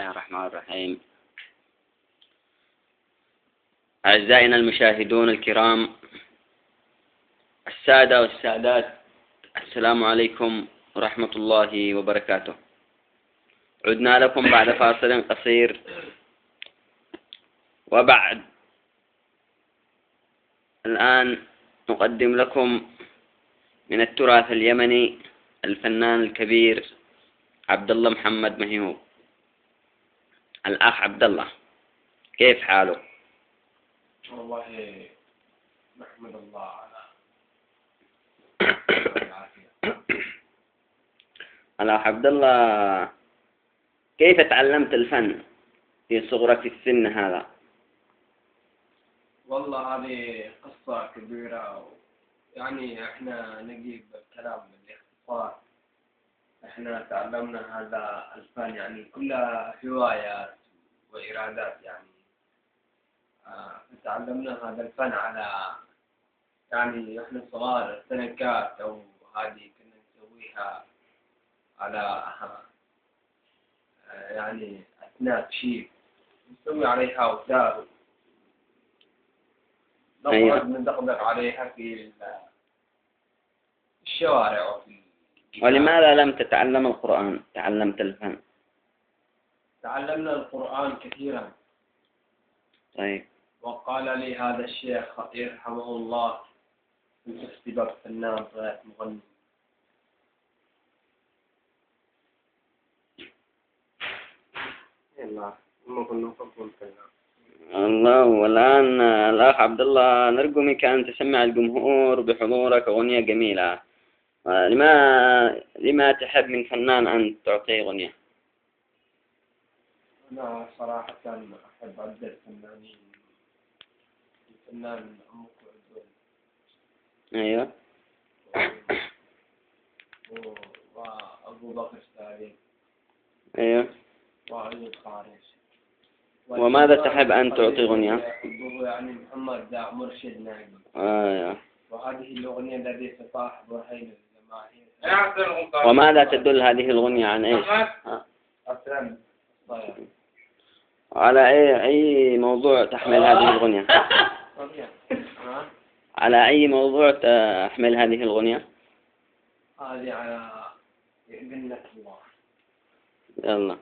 الله الرحمن الرحيم. أعزائنا المشاهدون الكرام، السادة والسادات، السلام عليكم ورحمة الله وبركاته. عدنا لكم بعد فاصل قصير، وبعد الآن نقدم لكم من التراث اليمني الفنان الكبير عبد الله محمد مهيوب. الأخ عبد الله، كيف حاله؟ والله نحمد الله على العافية. الأخ عبد الله، كيف تعلمت الفن في صغرك السن هذا؟ والله هذه قصة كبيرة، يعني احنا نجيب الكلام بالاختصار. احنا تعلمنا هذا الفن يعني كلها هوايات وإرادات، يعني تعلمنا هذا الفن على يعني احنا صغار السنكات، او هذه كنا نسويها على يعني أثناء شيء نسوي عليها أوتار، نقعد ندقدق عليها في الشوارع وفي. ولماذا لم تتعلم القرآن؟ تعلمت الفن. تعلمنا القرآن كثيرا. طيب. وقال لي هذا الشيخ يرحمه الله: كنت اختبار فنان غير مغني. الله. والآن الأخ عبد الله، نرجوك أن تسمع الجمهور بحضورك أغنية جميلة. لما تحب من فنان أن تعطيه أغنية؟ أنا صراحة أحب عدة الفنانين. الفنان عمك وعدول. أيوه. وأبو بكر السالم. أيوه. وعلي الخارج. وماذا تحب أن تعطي أغنية؟ أحبه يعني محمد دا مرشد ناجي. أيوه. وهذه الأغنية التي ستطاح برهين الجماهير. وماذا تدل هذه الأغنية عن إيش؟ أفلام صاير. على أي موضوع تحمل هذه الأغنية؟ على أي موضوع تحمل هذه الأغنية؟ هذه على جنة الله. يلا.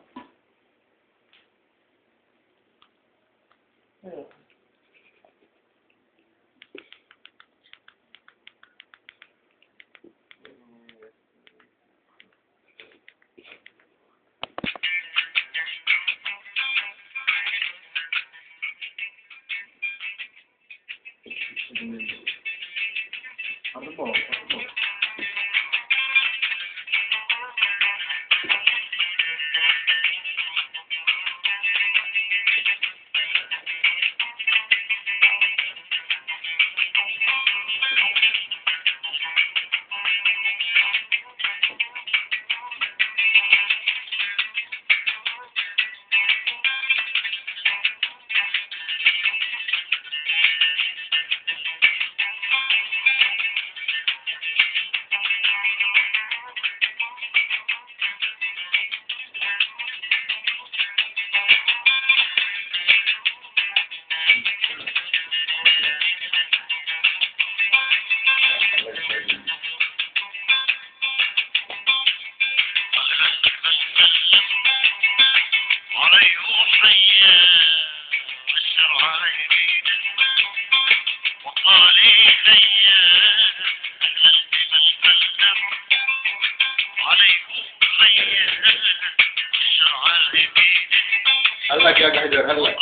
هلا يا قحدر هلا.